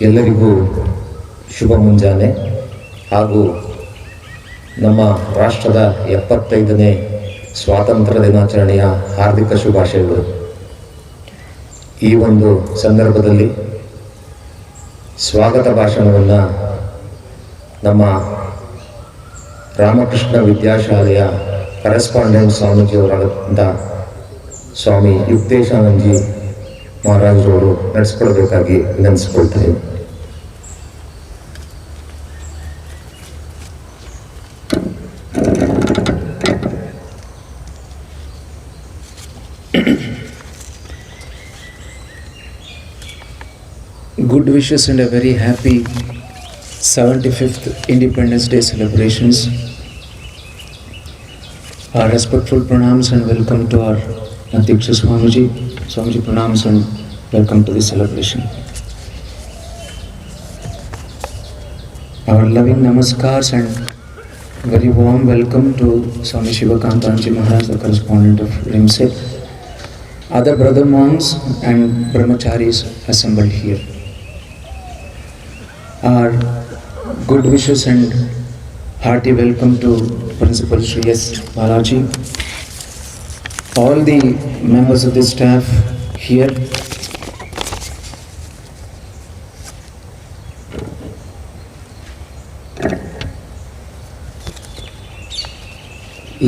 ಎಲ್ಲರಿಗೂ ಶುಭ ಮುಂಜಾನೆ ಹಾಗೂ ನಮ್ಮ ರಾಷ್ಟ್ರದ 75ನೇ ಸ್ವಾತಂತ್ರ್ಯ ದಿನಾಚರಣೆಯ ಹಾರ್ದಿಕ ಶುಭಾಶಯಗಳು. ಈ ಒಂದು ಸಂದರ್ಭದಲ್ಲಿ ಸ್ವಾಗತ ಭಾಷಣವನ್ನು ನಮ್ಮ ರಾಮಕೃಷ್ಣ ವಿದ್ಯಾಶಾಲೆಯ ಕರೆಸ್ಪಾಂಡೆಂಟ್ ಸ್ವಾಮೀಜಿಯವರಾದ ಸ್ವಾಮಿ ಯುಕ್ತೇಶಾನಂದಜಿ ಮಹಾರಾಜರವರು ನಡೆಸ್ಕೊಳ್ಬೇಕಾಗಿ ವಿನಂತಿಸ್ಕೊಳ್ತೇನೆ. Good wishes and a very happy 75th Independence Day celebrations. Our respectful pranams and welcome to our Adhyaksha Swamiji. Swamiji pranams and welcome to the celebration. Our loving namaskars and very warm welcome to Swami Shivakantanji Maharaj, the correspondent of RIMSE, other brother monks and brahmacharis assembled here. Our good wishes and hearty welcome to Principal Sri S. Balaji, all the members of the staff here,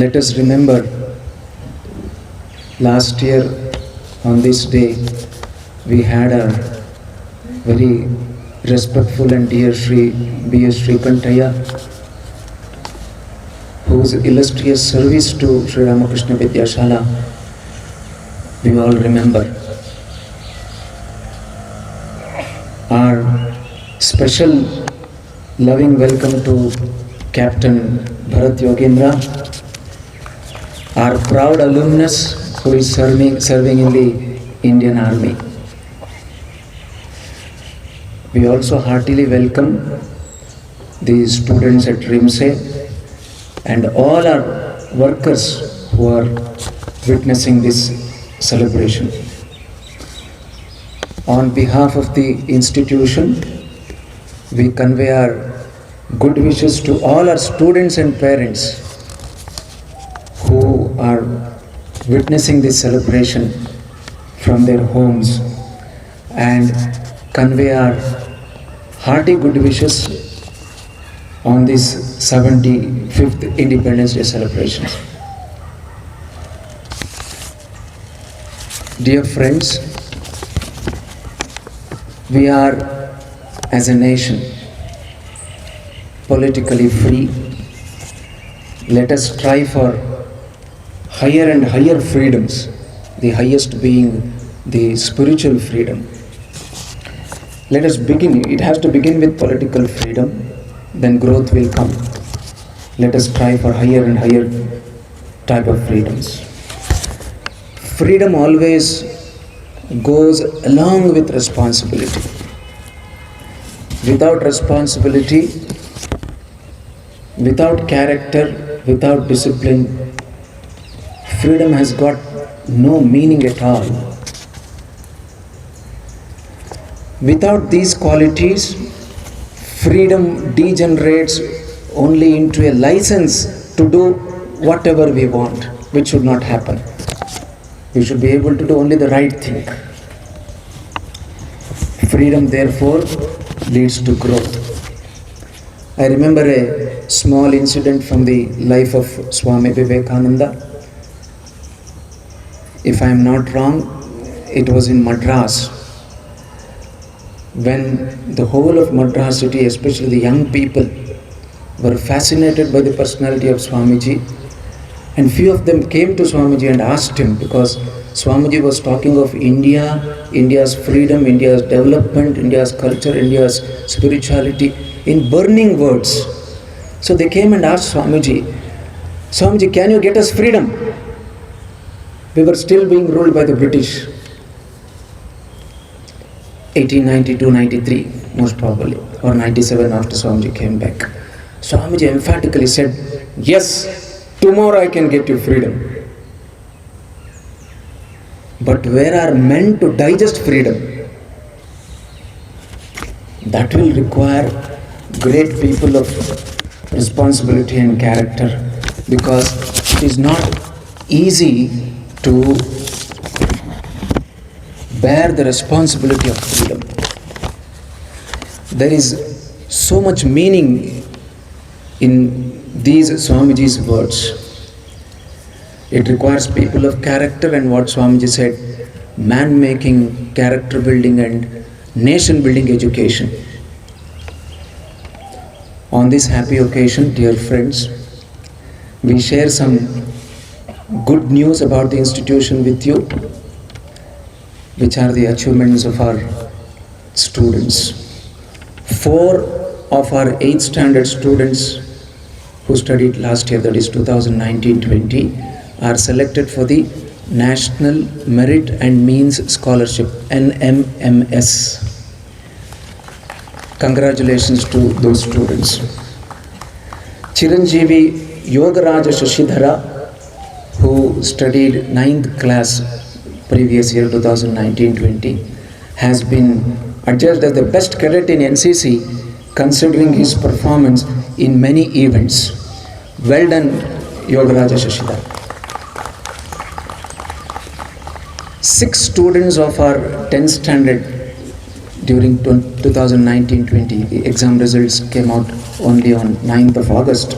let us remember last year on this day we had a very respectful and dear Sri B.S. Srikantaya, whose illustrious service to Sri Ramakrishna Vidyashala we all remember. Our special loving welcome to Captain Bharat Yogendra, our proud alumnus who is serving in the Indian Army. We also heartily welcome the students at RIMSE and all our workers who are witnessing this celebration. On behalf of the institution, we convey our good wishes to all our students and parents who are witnessing this celebration from their homes, and convey our hearty good wishes on this 75th Independence Day celebrations. Dear friends, we are as a nation politically free. Let us strive for higher and higher freedoms, the highest being the spiritual freedom. Let us begin, it has to begin with political freedom, then growth will come. Let us strive for higher and higher type of freedoms. Freedom always goes along with responsibility. without responsibility, without character, without discipline, freedom has got no meaning at all. Without these qualities, freedom degenerates only into a license to do whatever we want, which should not happen. We should be able to do only the right thing. Freedom, therefore, leads to growth. I remember a small incident from the life of Swami Vivekananda. If I am not wrong, it was in Madras, when the whole of Madras city, especially the young people, were fascinated by the personality of Swamiji, and few of them came to Swamiji and asked him, because Swamiji was talking of India, India's freedom, India's development, India's culture, India's spirituality in burning words. So they came and asked Swamiji, Swamiji, can you get us freedom? We were still being ruled by the British. 1892-93 most probably, or 97 after Swamiji came back. Swamiji emphatically said, yes, tomorrow I can get you freedom. But where are men to digest freedom? That will require great people of responsibility and character, because it is not easy to bear the responsibility of freedom. There is so much meaning in these Swamiji's words. It requires people of character, and what Swamiji said, man-making, character building and nation-building education. On this happy occasion, dear friends, we share some good news about the institution with you, which are the achievements of our students. 4 of our 8th standard students who studied last year, that is 2019-20, are selected for the National Merit and Means Scholarship, NMMS. Congratulations to those students. Chiranjeevi Yogaraja Shashidhara, who studied 9th class previous year 2019-20, has been adjudged as the best cadet in NCC considering his performance in many events. Well done, Yogaraja Shashidhara. 6 students of our 10th standard during 2019-20, the exam results came out only on 9th of August,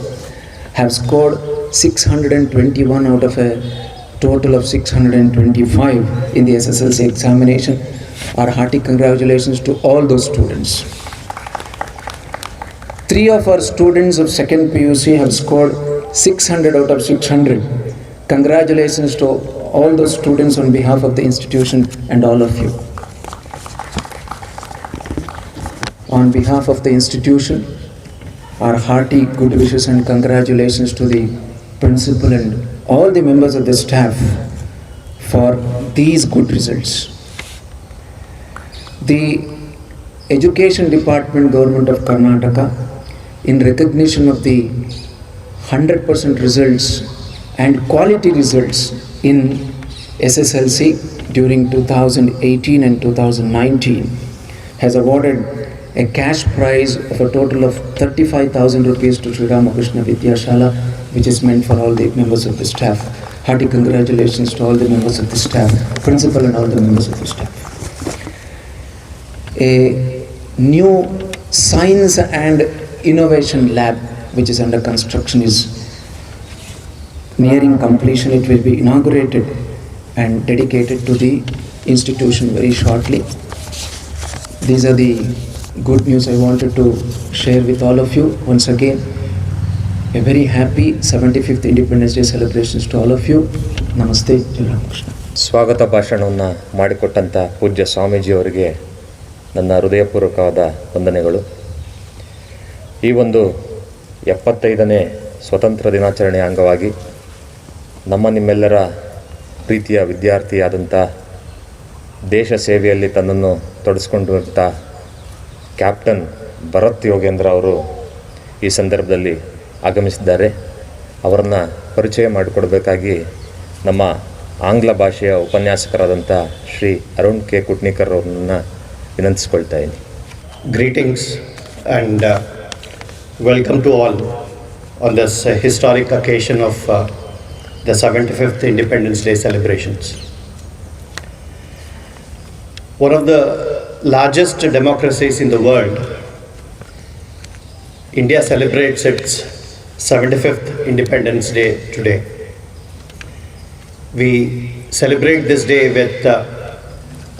have scored 621 out of a total of 625 in the SSLC examination. Our hearty congratulations to all those students. 3 of our students of 2nd PUC have scored 600 out of 600. Congratulations to all those students on behalf of the institution and all of you. On behalf of the institution, our hearty good wishes and congratulations to the principal and all the members of the staff for these good results. The Education Department, Government of Karnataka, in recognition of the 100% results and quality results in SSLC during 2018 and 2019, has awarded a cash prize of a total of 35,000 rupees to Sri Ramakrishna Vidyashala, which is meant for all the members of the staff. Hearty congratulations to all the members of the staff, principal and all the members of the staff. A new science and innovation lab, which is under construction, is nearing completion. It will be inaugurated and dedicated to the institution very shortly. These are the good news I wanted to share with all of you. Once again, a very happy 75th Independence Day celebrations to all of you. Namaste, Jai Ramakrishna. ಸ್ವಾಗತ ಭಾಷಣವನ್ನು ಮಾಡಿಕೊಟ್ಟಂಥ ಪೂಜ್ಯ ಸ್ವಾಮೀಜಿಯವರಿಗೆ ನನ್ನ ಹೃದಯಪೂರ್ವಕವಾದ ವಂದನೆಗಳು. ಈ ಒಂದು 75ನೇ ಸ್ವತಂತ್ರ ದಿನಾಚರಣೆಯ ಅಂಗವಾಗಿ ನಿಮ್ಮೆಲ್ಲರ ಪ್ರೀತಿಯ ವಿದ್ಯಾರ್ಥಿಯಾದಂಥ, ದೇಶ ಸೇವೆಯಲ್ಲಿ ತನ್ನನ್ನು ತೊಡಗಿಸ್ಕೊಂಡಿರುವಂಥ ಕ್ಯಾಪ್ಟನ್ ಭರತ್ ಯೋಗೇಂದ್ರ ಅವರು ಈ ಸಂದರ್ಭದಲ್ಲಿ ಆಗಮಿಸಿದ್ದಾರೆ. ಅವರನ್ನು ಪರಿಚಯ ಮಾಡಿಕೊಡಬೇಕಾಗಿ ನಮ್ಮ ಆಂಗ್ಲ ಭಾಷೆಯ ಉಪನ್ಯಾಸಕರಾದಂಥ ಶ್ರೀ ಅರುಣ್ ಕೆ ಕುಟ್ನಿಕರ್ ಅವರನ್ನು ವಿನಂತಿಸ್ಕೊಳ್ತಾ ಇದ್ದೀನಿ. Greetings and welcome to all on this historic occasion of the 75th Independence Day celebrations. One of the largest democracies in the world, India celebrates its 75th Independence Day today. We celebrate this day with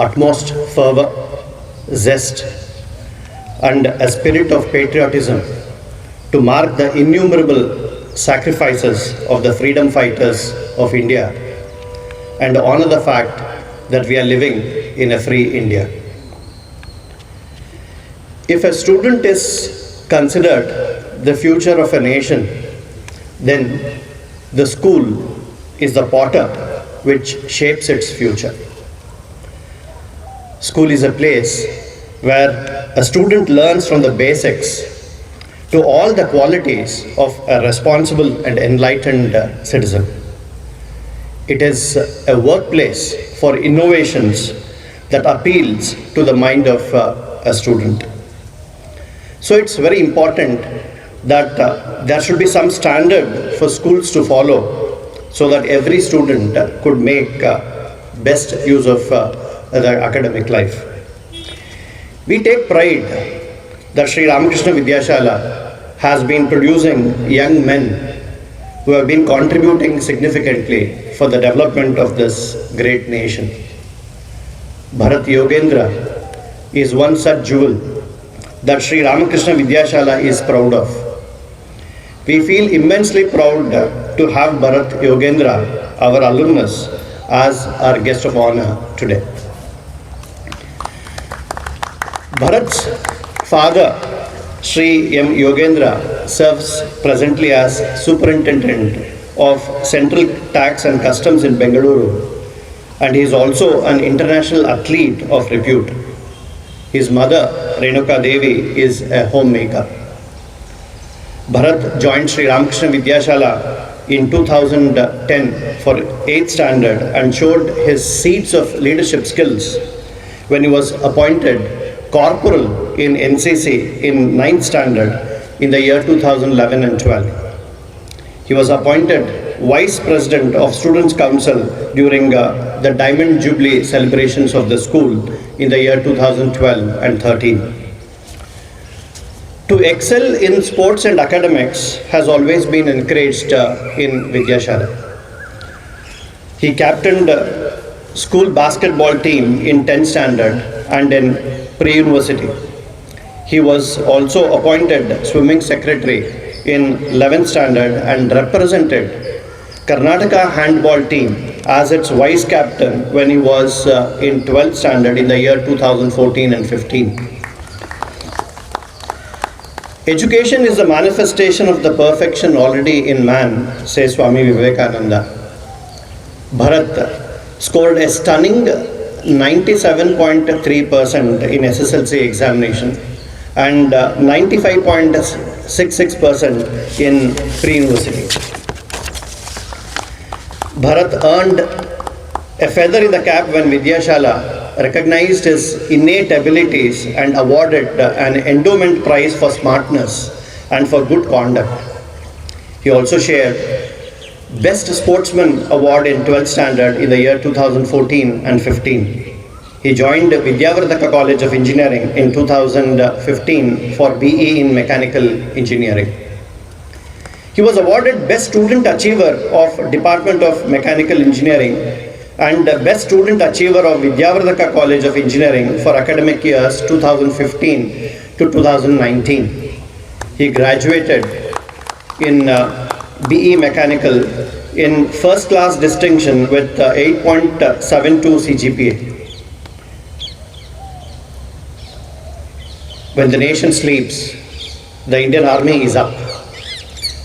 utmost fervor, zest, and a spirit of patriotism to mark the innumerable sacrifices of the freedom fighters of India and honor the fact that we are living in a free India. If a student is considered the future of a nation, then the school is the potter which shapes its future. School is a place where a student learns from the basics to all the qualities of a responsible and enlightened citizen. It is a workplace for innovations that appeals to the mind of a student. So it's very important that there should be some standard for schools to follow so that every student could make best use of their academic life. We take pride that Sri Ramakrishna Vidyashala has been producing young men who have been contributing significantly for the development of this great nation. Bharat Yogendra is one such jewel that Sri Ramakrishna Vidyashala is proud of. We feel immensely proud to have Bharat Yogendra, our alumnus, as our guest of honor today. Bharat's father, Sri M. Yogendra, serves presently as Superintendent of Central Tax and Customs in Bengaluru, and he is also an international athlete of repute. His mother, Renuka Devi, is a homemaker. Bharat joined Sri Ramakrishna Vidyashala in 2010 for 8th standard and showed his seeds of leadership skills when he was appointed corporal in NCC in 9th standard in the year 2011 and 12. He was appointed Vice President of Students' Council during the Diamond Jubilee celebrations of the school in the year 2012 and 13. To excel in sports and academics has always been encouraged in Vidyashala. He captained school basketball team in 10th standard and in pre-university. He was also appointed swimming secretary in 11th standard and represented Karnataka handball team as its vice captain when he was in 12th standard in the year 2014 and 15. Education is the manifestation of the perfection already in man, says Swami Vivekananda. Bharat scored a stunning 97.3% in SSLC examination and 95.66% in pre-university. Bharat earned a feather in the cap when Vidyashala recognized his innate abilities and awarded an endowment prize for smartness and for good conduct. He also shared Best Sportsman Award in 12th standard in the year 2014 and 15. He joined Vidyavardhaka College of Engineering in 2015 for BE in Mechanical Engineering. He was awarded Best Student Achiever of Department of Mechanical Engineering and Best Student Achiever of Vidyavardhaka College of Engineering for academic years 2015 to 2019. He graduated in BE Mechanical in first class distinction with 8.72 CGPA. When the nation sleeps, the Indian Army is up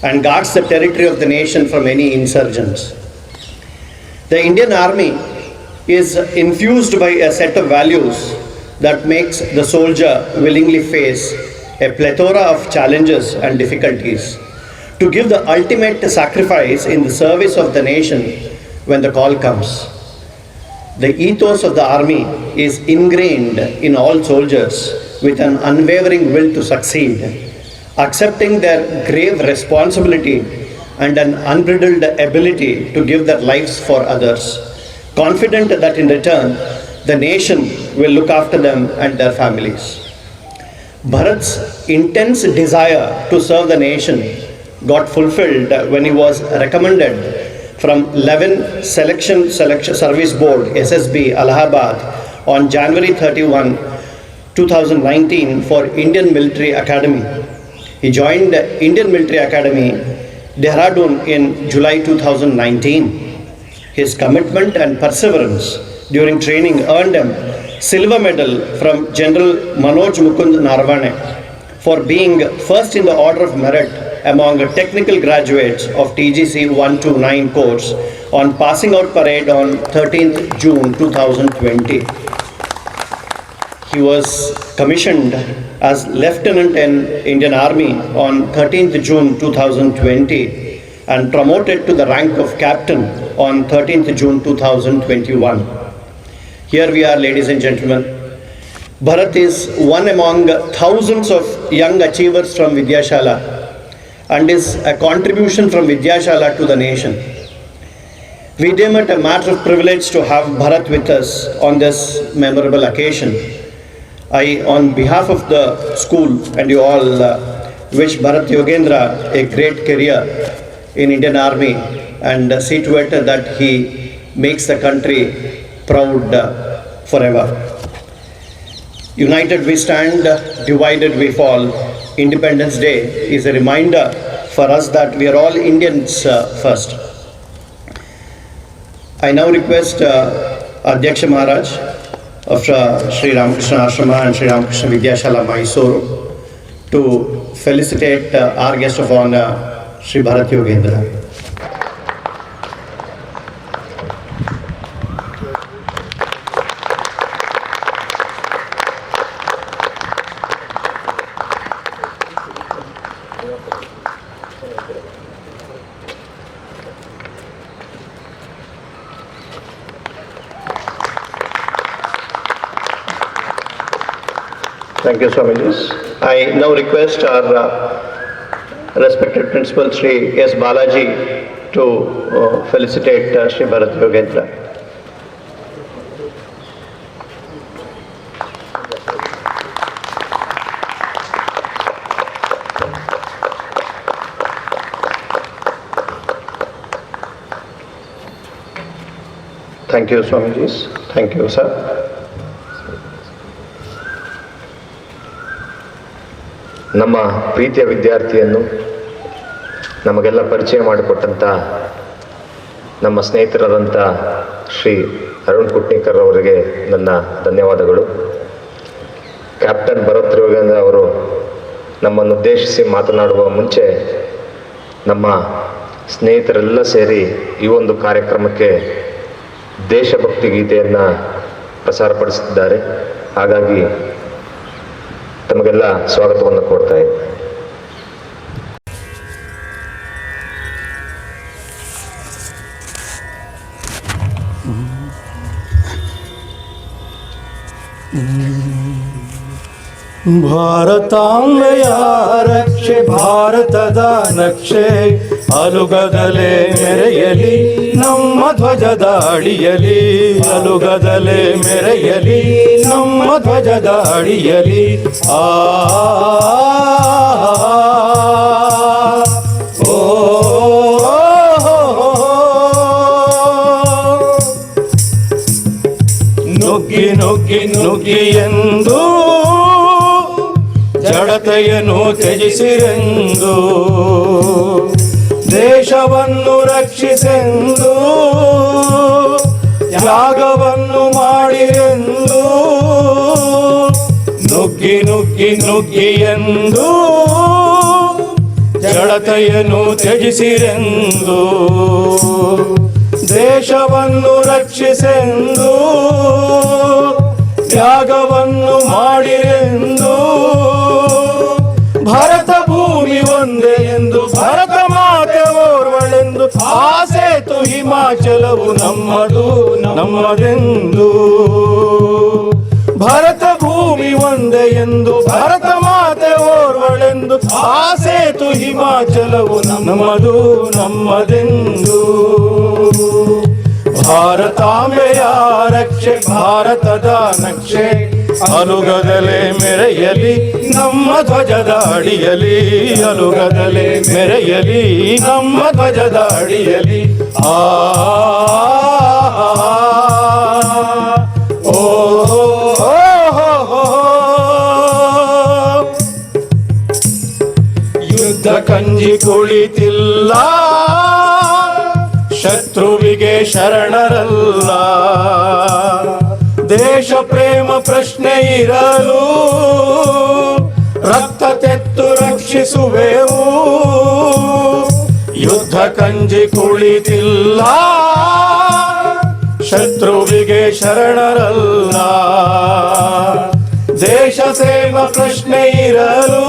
and guards the territory of the nation from any insurgents. The Indian Army is infused by a set of values that makes the soldier willingly face a plethora of challenges and difficulties to give the ultimate sacrifice in the service of the nation when the call comes. The ethos of the army is ingrained in all soldiers with an unwavering will to succeed, accepting their grave responsibility and an unbridled ability to give their lives for others, confident that in return the nation will look after them and their families. Bharat's intense desire to serve the nation got fulfilled when he was recommended from 11 Selection Service Board SSB Allahabad on January 31, 2019 for Indian Military Academy. He joined Indian Military Academy Dehradun in July 2019. His commitment and perseverance during training earned him silver medal from General Manoj Mukund Narvane for being first in the order of merit among technical graduates of TGC 129 course on passing out parade on 13th June 2020. He was commissioned as Lieutenant in Indian Army on 13th June 2020 and promoted to the rank of Captain on 13th June 2021. Here we are, ladies and gentlemen. Bharat is one among thousands of young achievers from Vidyashala and is a contribution from Vidyashala to the nation. We deem it a matter of privilege to have Bharat with us on this memorable occasion. I, on behalf of the school and you all, wish Bharat Yogendra a great career in Indian Army and see to it that he makes the country proud forever. United we stand, divided we fall. Independence Day is a reminder for us that we are all Indians first. I now request Adhyaksha Maharaj of Sri Ramakrishna Ashrama and Sri Ramakrishna Vidyashala Mysuru to felicitate our guest of honor, Sri Bharat Yogendra. Thank you, Swamiji. I now request our respected Principal Sri S. Balaji to felicitate Sri Bharat Yogendra. Thank you, Swamiji. Thank you, sir. ನಮ್ಮ ಪ್ರೀತಿಯ ವಿದ್ಯಾರ್ಥಿಯನ್ನು ನಮಗೆಲ್ಲ ಪರಿಚಯ ಮಾಡಿಕೊಟ್ಟಂಥ ನಮ್ಮ ಸ್ನೇಹಿತರಾದಂಥ ಶ್ರೀ ಅರುಣ್ ಕುಟ್ನಿಕರ್ ಅವರಿಗೆ ನನ್ನ ಧನ್ಯವಾದಗಳು. Captain Bharat Yogendra ಅವರು ನಮ್ಮನ್ನು ಉದ್ದೇಶಿಸಿ ಮಾತನಾಡುವ ಮುಂಚೆ ನಮ್ಮ ಸ್ನೇಹಿತರೆಲ್ಲ ಸೇರಿ ಈ ಒಂದು ಕಾರ್ಯಕ್ರಮಕ್ಕೆ ದೇಶಭಕ್ತಿ ಗೀತೆಯನ್ನು ಪ್ರಸಾರಪಡಿಸುತ್ತಿದ್ದಾರೆ. ಹಾಗಾಗಿ ತಮಗೆಲ್ಲ ಸ್ವಾಗತವನ್ನು ಕೋರ್ತಾ ಇದ್ದೀನಿ. ಭಾರತಾಂಬೆಯ ರಕ್ಷೆ ಭಾರತದ ನಕ್ಷೆ ಅಲುಗದಲೆ ಮೆರೆಯಲಿ ನಮ್ಮ ಧ್ವಜದ ಅಡಿಯಲಿ, ಅಲುಗದಲೆ ಮೆರೆಯಲಿ ನಮ್ಮ ಧ್ವಜದ ಅಡಿಯಲಿ. ಆ ಓ ನುಗ್ಗಿ ನುಗ್ಗಿ ನುಗ್ಗಿ ಎಂದು ಜಡತೆಯನ್ನು ತ್ಯಜಿಸಿರೆಂದು, ದೇಶವನ್ನು ರಕ್ಷಿಸೆಂದು ತ್ಯಾಗವನ್ನು ಮಾಡಿರೆಂದು, ನುಗ್ಗಿ ನುಗ್ಗಿ ನುಗ್ಗಿ ಎಂದು ಜಡತೆಯನ್ನು ತ್ಯಜಿಸಿರೆಂದು, ದೇಶವನ್ನು ರಕ್ಷಿಸೆಂದು ತ್ಯಾಗವನ್ನು ಮಾಡಿರೆಂದು ಭರತ ಭೂಮಿ ಒಂದೇ ಎಂದು ಭರತ ಮಾತೆ ಓರ್ವಳೆಂದು ಆ ಸೇತು ಹಿಮಾಚಲವು ನಮ್ಮದು ನಮ್ಮದೆಂದು ಭರತ ಭೂಮಿ ಒಂದೇ ಎಂದು ಭರತ ಮಾತೆ ಓರ್ವಳೆಂದು ಆ ಸೇತು ಹಿಮಾಚಲವು ನಮ್ಮದು ನಮ್ಮದೆಂದು ಭಾರತಾಂಬೆಯ ರಕ್ಷೆ ಭಾರತದ ನಕ್ಷೆ ಅಲುಗದಲೆ ಮೆರೆಯಲಿ ನಮ್ಮ ಧ್ವಜದ ಅಡಿಯಲಿ ಅಲುಗದಲೆ ಮೆರೆಯಲಿ ನಮ್ಮ ಧ್ವಜದ ಅಡಿಯಲಿ ಆ ಓ ಯುದ್ಧ ಕಂಜಿ ಕುಳಿತಿಲ್ಲ ಶತ್ರುವಿಗೆ ಶರಣರಲ್ಲ ದೇಶ ಪ್ರೇಮ ಪ್ರಶ್ನೆ ಇರಲು ರಕ್ತ ತೆತ್ತು ರಕ್ಷಿಸುವೆವು ಯುದ್ಧ ಕಂಜಿ ಕುಳಿತಿಲ್ಲ ಶತ್ರುವಿಗೆ ಶರಣರಲ್ಲ ದೇಶ ಸೇವ ಪ್ರಶ್ನೆ ಇರಲು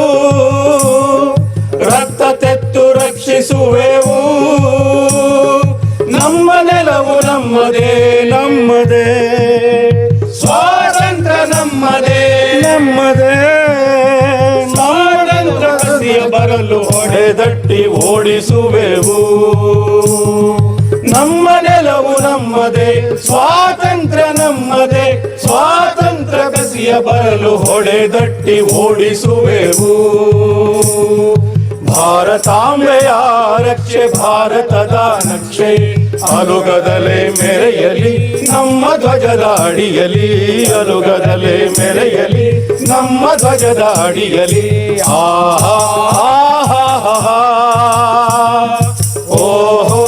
ರಕ್ತ ತೆತ್ತು ರಕ್ಷಿಸುವೆವು ನಮ್ಮ ನೆಲವು ನಮ್ಮದೇ ನಮ್ಮದೇ ಸ್ವಾತಂತ್ರ್ಯ ನಮ್ಮದೇ ನಮ್ಮದೇ ಸ್ವಾತಂತ್ರ್ಯ ಬರಲು ಹೊಡೆದಟ್ಟಿ ಓಡಿಸುವೆವು ನಮ್ಮ ನೆಲವು ನಮ್ಮದೇ ಸ್ವಾತಂತ್ರ್ಯ ನಮ್ಮದೇ ಸ್ವಾತಂತ್ರ್ಯ ಕಸಿಯ ಬರಲು ಹೊಡೆದಟ್ಟಿ ಓಡಿಸುವೆವು ಭಾರತಾಂಬೆಯ ರಕ್ಷೆ ಭಾರತದ ನಕ್ಷೆ ಅಲುಗದಲೆ ಮೆರೆಯಲಿ ನಮ್ಮ ಧ್ವಜದ ಅಡಿಯಲಿ ಅಲುಗದಲೆ ಮೆರೆಯಲಿ ನಮ್ಮ ಧ್ವಜದ ಅಡಿಯಲಿ ಆಹಾ ಓಹೋ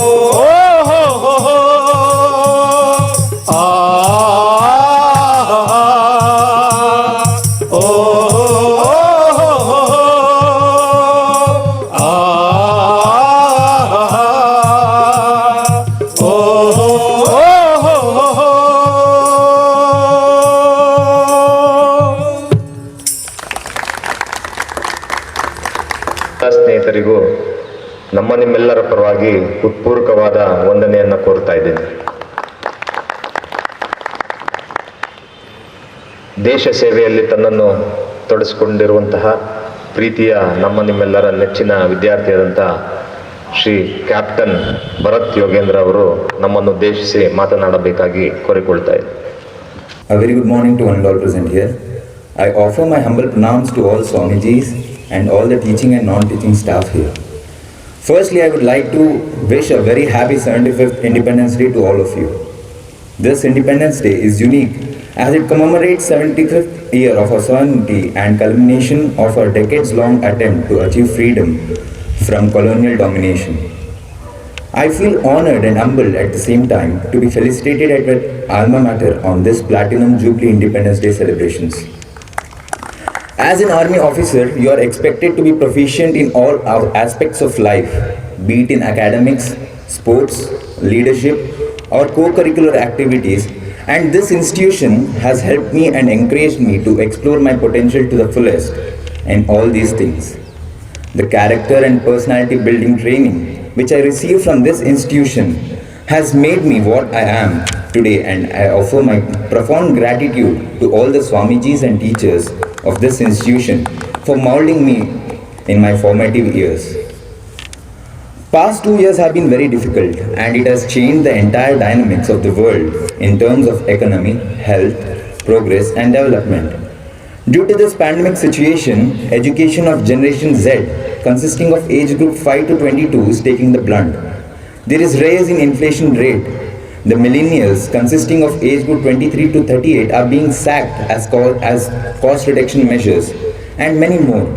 ಸ್ನೇಹಿತರಿಗೂ ನಮ್ಮ ನಿಮ್ಮೆಲ್ಲರ ಪರವಾಗಿ ಹೃತ್ಪೂರ್ವಕವಾದ ವಂದನೆಯನ್ನು ಕೋರ್ತಾ ಇದ್ದೇನೆ. ದೇಶ ಸೇವೆಯಲ್ಲಿ ತನ್ನನ್ನು ತೊಡಗಿಸಿಕೊಂಡಿರುವಂತಹ ಪ್ರೀತಿಯ ನಮ್ಮ ನಿಮ್ಮೆಲ್ಲರ ನೆಚ್ಚಿನ ವಿದ್ಯಾರ್ಥಿಯಾದಂತಹ ಶ್ರೀ ಕ್ಯಾಪ್ಟನ್ ಭರತ್ ಯೋಗೇಂದ್ರ ಅವರು ನಮ್ಮನ್ನು ಉದ್ದೇಶಿಸಿ ಮಾತನಾಡಬೇಕಾಗಿ ಕೋರಿಕೊಳ್ತಾ ಇದ್ದಾರೆ. A very good morning to one and all present here. I offer my humble pranams to all Swamijis and all the teaching and non-teaching staff here. Firstly, I would like to wish a very happy 75th Independence Day to all of you. This Independence Day is unique as it commemorates 75th year of our sovereignty and culmination of our decades-long attempt to achieve freedom from colonial domination. I feel honored and humbled at the same time to be felicitated at my alma mater on this Platinum Jubilee Independence Day celebrations. As an army officer, you are expected to be proficient in all our aspects of life, be it in academics, sports, leadership, or co-curricular activities, and this institution has helped me and encouraged me to explore my potential to the fullest in all these things. The character and personality building training which I received from this institution has made me what I am today, and I offer my profound gratitude to all the Swamijis and teachers of this institution for molding me in my formative years. Past 2 years have been very difficult, and it has changed the entire dynamics of the world in terms of economy, health, progress and development. Due to this pandemic situation, education of Generation Z consisting of age group 5 to 22 is taking the blunt. There is rise in inflation rate. The millennials consisting of age group 23 to 38 are being sacked as cost reduction measures and many more.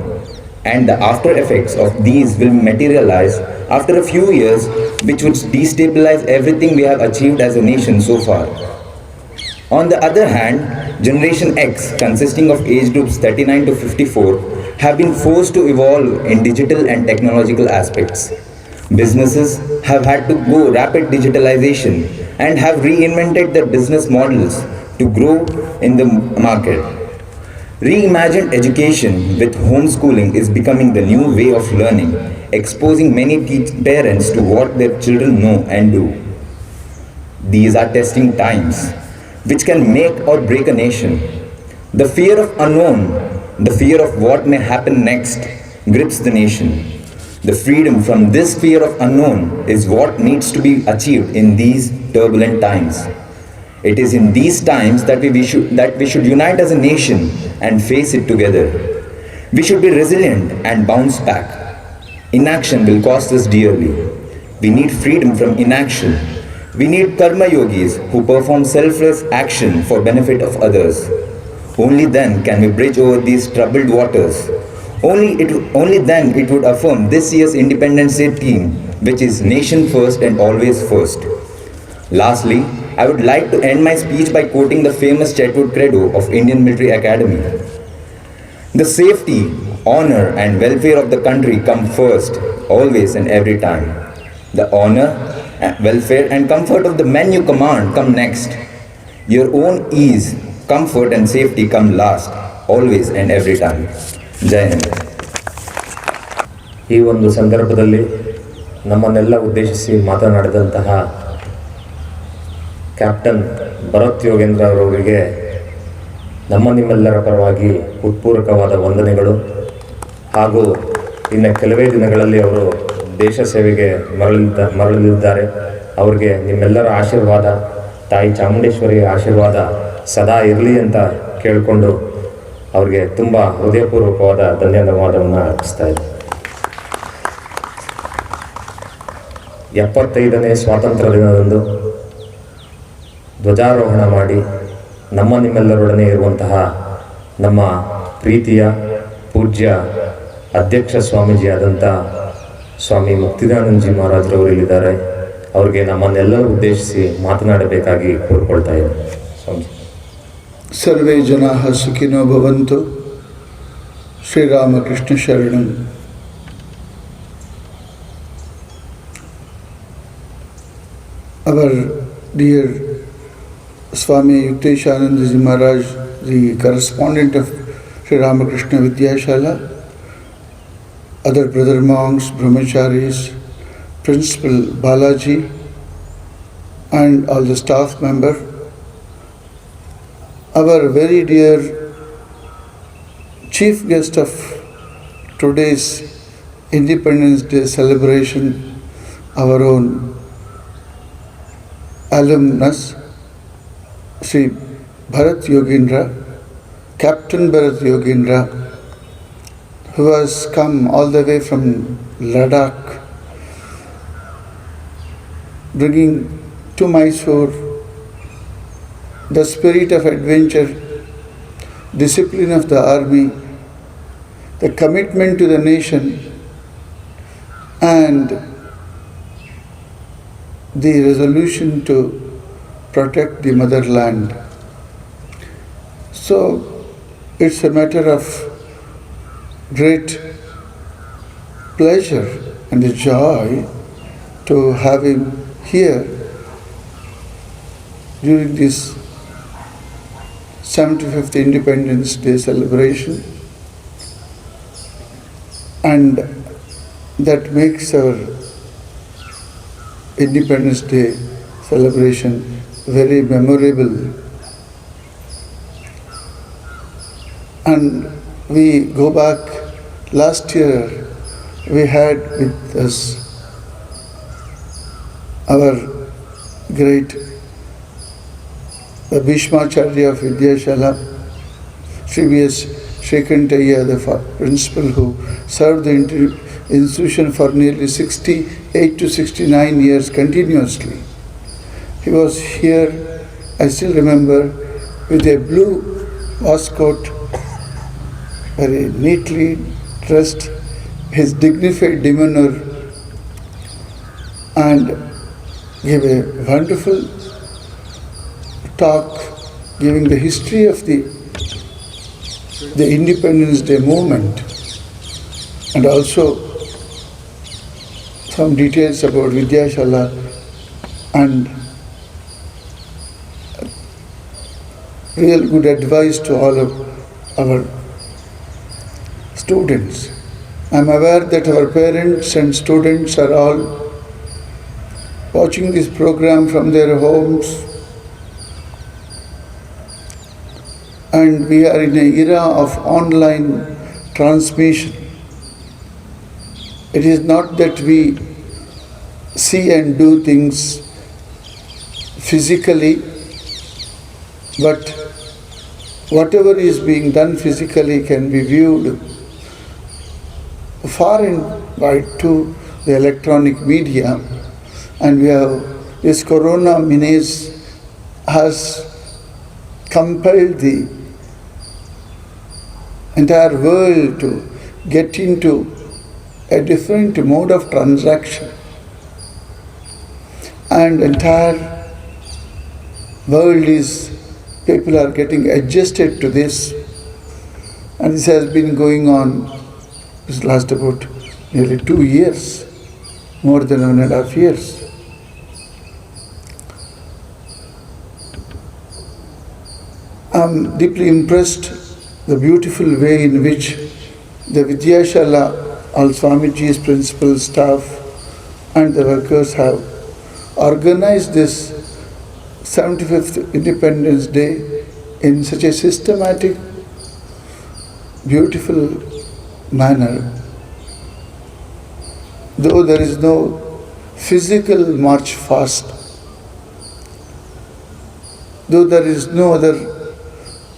And the after effects of these will materialize after a few years, which would destabilize everything we have achieved as a nation so far. On the other hand, Generation X consisting of age groups 39 to 54 have been forced to evolve in digital and technological aspects. Businesses have had to go rapid digitalization and have reinvented their business models to grow in the market. Reimagined education with homeschooling is becoming the new way of learning, exposing many parents to what their children know and do. These are testing times, which can make or break a nation. The fear of unknown, the fear of what may happen next, grips the nation. The freedom from this fear of unknown is what needs to be achieved in these turbulent times. It is in these times that we should unite as a nation and face it together. We should be resilient and bounce back. Inaction will cost us dearly. We need freedom from inaction. We need karma yogis who perform selfless action for benefit of others. Only then can we bridge over these troubled waters. Only then it would affirm this year's Independence Day theme, which is nation first and always first. Lastly, I would like to end my speech by quoting the famous Chetwood Credo of Indian Military Academy. The safety, honor and welfare of the country come first, always and every time. The honor, welfare and comfort of the men you command come next. Your own ease, comfort and safety come last, always and every time. Jai Hind. ಈ ಒಂದು ಸಂದರ್ಭದಲ್ಲಿ ನಮ್ಮನ್ನೆಲ್ಲ ಉದ್ದೇಶಿಸಿ ಮಾತನಾಡಿದಂತಹ captain Bharat Yogendra ಅವರಿಗೆ ನಿಮ್ಮೆಲ್ಲರ ಪರವಾಗಿ ಹೃತ್ಪೂರ್ವಕವಾದ ವಂದನೆಗಳು. ಹಾಗೂ ಇನ್ನು ಕೆಲವೇ ದಿನಗಳಲ್ಲಿ ಅವರು ದೇಶ ಸೇವೆಗೆ ಮರಳಲಿದ್ದಾರೆ. ಅವರಿಗೆ ನಿಮ್ಮೆಲ್ಲರ ಆಶೀರ್ವಾದ, ತಾಯಿ ಚಾಮುಂಡೇಶ್ವರಿಯ ಆಶೀರ್ವಾದ ಸದಾ ಇರಲಿ ಅಂತ ಕೇಳಿಕೊಂಡು ಅವರಿಗೆ ತುಂಬ ಹೃದಯಪೂರ್ವಕವಾದ ಧನ್ಯವಾದವನ್ನು ಅರ್ಪಿಸ್ತಾ ಇದ್ದೀನಿ. 75ನೇ ಸ್ವಾತಂತ್ರ್ಯ ದಿನದಂದು ಧ್ವಜಾರೋಹಣ ಮಾಡಿ ನಿಮ್ಮೆಲ್ಲರೊಡನೆ ಇರುವಂತಹ ನಮ್ಮ ಪ್ರೀತಿಯ ಪೂಜ್ಯ ಅಧ್ಯಕ್ಷ ಸ್ವಾಮೀಜಿಯಾದಂಥ ಸ್ವಾಮಿ ಮುಕ್ತಿದಾನಂದಜಿ ಮಹಾರಾಜರವರಿಲ್ಲಿದ್ದಾರೆ. ಅವರಿಗೆ ನಮ್ಮನ್ನೆಲ್ಲರೂ ಉದ್ದೇಶಿಸಿ ಮಾತನಾಡಬೇಕಾಗಿ ಕೋರಿಕೊಳ್ತಾ ಇದ್ದೀನಿ. ಸ್ವಾಮೀಜಿ. ಸರ್ವೇ ಜನಾಃ ಸುಖಿನೋ ಭವಂತು. ಶ್ರೀರಾಮಕೃಷ್ಣ ಶರಣಂ. Our dear Swami Yukteshananda Ji Maharaj, the correspondent of Sri Ramakrishna Vidyashala, other brother monks, brahmacharis, Principal Balaji, and all the staff member, our very dear chief guest of today's Independence Day celebration, our own alumnus, Sri Bharat Yogendra, Captain Bharat Yogendra, who has come all the way from Ladakh, bringing to Mysore the spirit of adventure, discipline of the army, the commitment to the nation, and the resolution to protect the motherland. So it's a matter of great pleasure and a joy to have him here during this 75th Independence Day celebration, and that makes our Independence Day celebration very memorable. And we go back, last year we had with us our great Bhishmacharya of Vidyashala, Sri V.S. Shrikantaya, the principal who served the institution for nearly 68 to 69 years continuously. He was here, I still remember, with a blue waistcoat, very neatly dressed, his dignified demeanor, and gave a wonderful talk giving the history of the Independence Day movement, and also some details about Vidyashala and real good advice to all of our students. I am aware that our parents and students are all watching this program from their homes, and we are in an era of online transmission. It is not that we see and do things physically, but whatever is being done physically can be viewed far and wide to the electronic media, and we have this corona menace has compelled the entire world to get into a different mode of transaction, and entire world is, people are getting adjusted to this, and this has been going on this last about nearly 2 years, more than 1.5 years. I'm deeply impressed the beautiful way in which the Vidyashala, all Swamiji's principal staff and the workers have organized this 75th Independence Day in such a systematic, beautiful manner. Though there is no physical march fast, though there is no other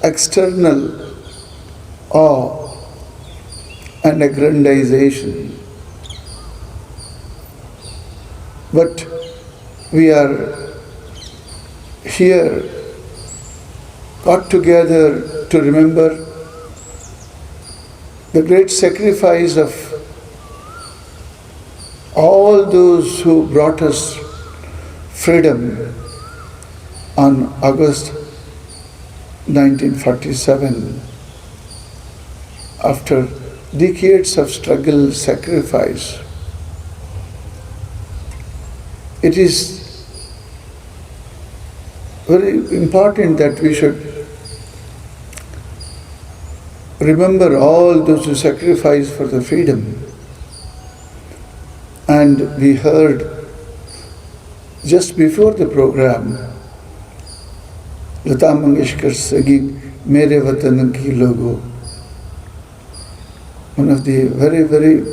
external awe and aggrandization, but we are here got together to remember the great sacrifice of all those who brought us freedom on August 1947, after decades of struggle, sacrifice. It is very important that we should remember all those who sacrificed for the freedom. And we heard just before the program Lata Mangeshkar singing Mere Watan Ki Logo, one of the very, very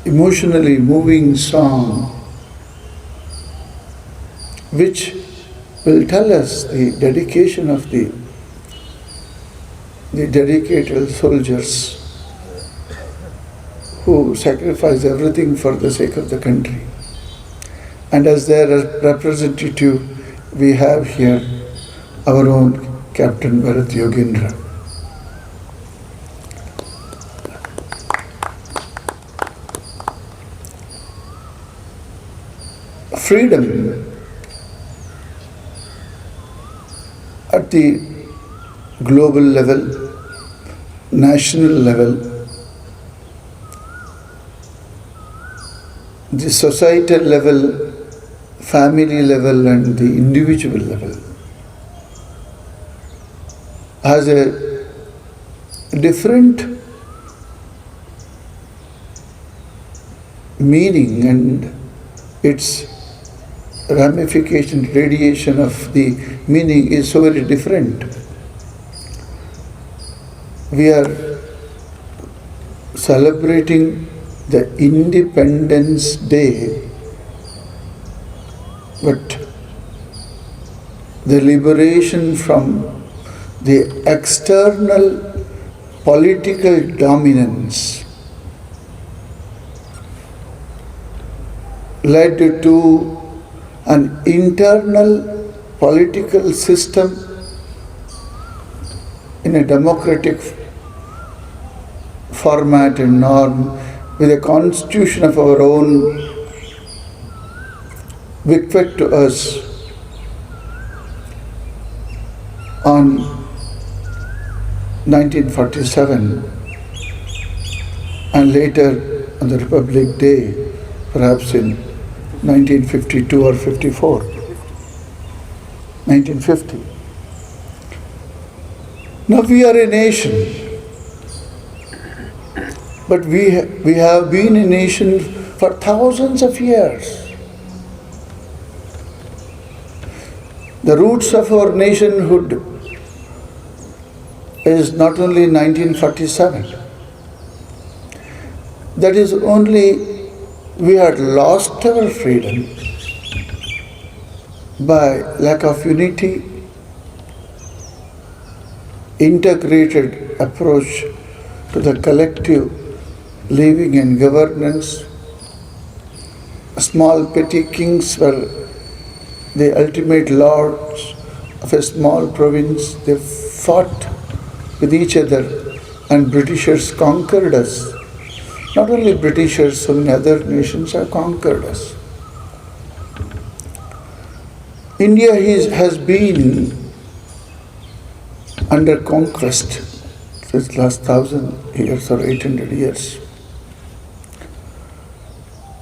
emotionally moving song, which will tell us the dedication of the dedicated soldiers who sacrifice everything for the sake of the country. And as their representative, we have here our own Captain Bharat Yogendra. Freedom at the global level, national level, the societal level, family level and the individual level has a different meaning, and its ramification, radiation of the meaning is so very different. We are celebrating the Independence Day, but the liberation from the external political dominance led to an internal political system in a democratic format and norm, with a constitution of our own bequeathed to us on 1947 and later on the Republic Day, perhaps in 1952 or 54, 1950. Now we are a nation, but we have been a nation for thousands of years. The roots of our nationhood is not only 1947. That is only we had lost our freedom by lack of unity, integrated approach to the collective living and governance. Small petty kings were the ultimate lords of a small province. They fought with each other and Britishers conquered us. Not only Britishers, so many other nations have conquered us. India has been under conquest since last 1,000 years or 800 years.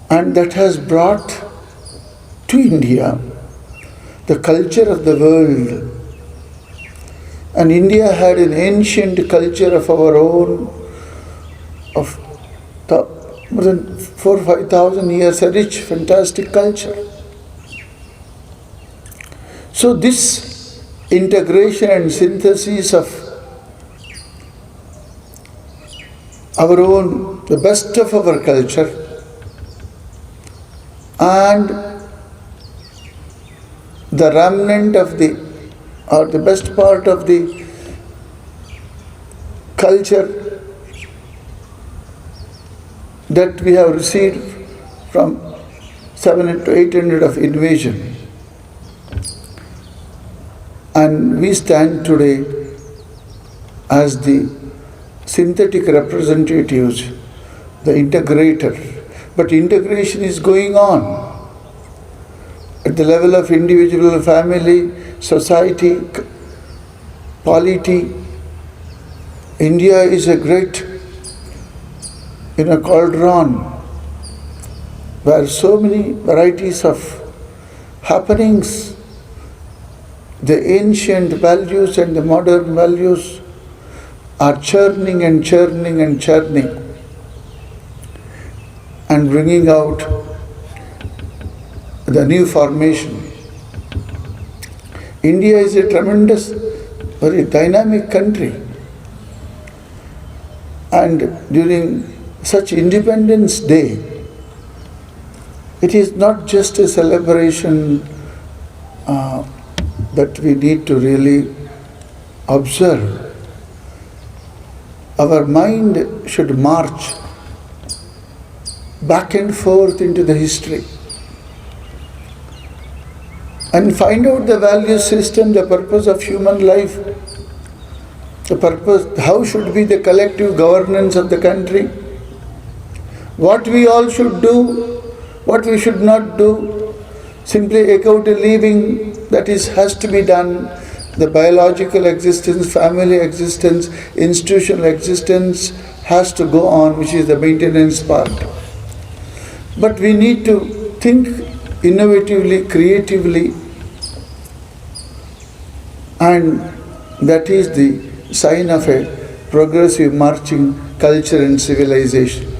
And that has brought to India the culture of the world. And India had an ancient culture of our own, of more than 4,000 or 5,000 years, a rich, fantastic culture. So this integration and synthesis of our own, the best of our culture, and the remnant of the best part of the culture that we have received from 700 to 800 of invasion. And we stand today as the synthetic representatives, the integrator. But integration is going on at the level of individual, family, society, polity. India is a great cauldron where so many varieties of happenings, the ancient values and the modern values are churning and churning and churning and bringing out the new formation. India is a tremendous, very dynamic country. And during such Independence Day, it is not just a celebration that we need to really observe. Our mind should march back and forth into the history and find out the value system, the purpose of human life, the purpose, how should be the collective governance of the country, what we all should do, what we should not do, simply echo a living that has to be done, the biological existence, family existence, institutional existence has to go on, which is the maintenance part. But we need to think innovatively, creatively, and that is the sign of a progressive marching culture and civilization.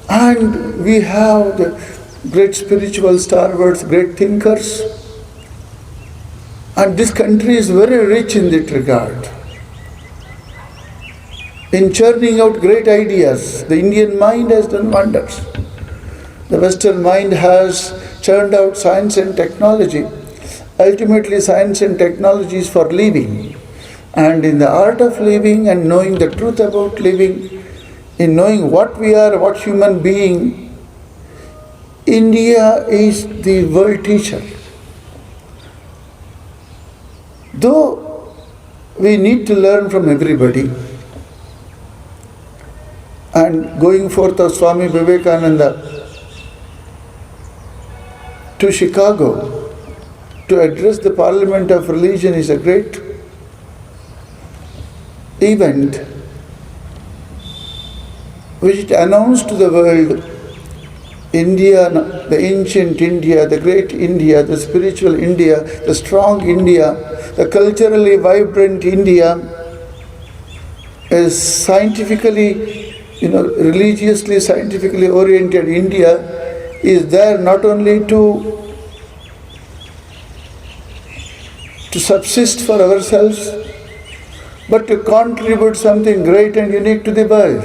And we have the great spiritual stalwarts, great thinkers, and this country is very rich in that regard. In churning out great ideas, the Indian mind has done wonders. The Western mind has churned out science and technology. Ultimately, science and technology is for living. And in the art of living and knowing the truth about living, in knowing what we are, what human being, India is the world teacher. Though we need to learn from everybody, and going forth of Swami Vivekananda to Chicago to address the Parliament of Religion is a great event which it announced to the world India, the ancient India, the great India, the spiritual India, the strong India, the culturally vibrant India is scientifically, religiously, scientifically oriented India is there not only to subsist for ourselves, but to contribute something great and unique to the world.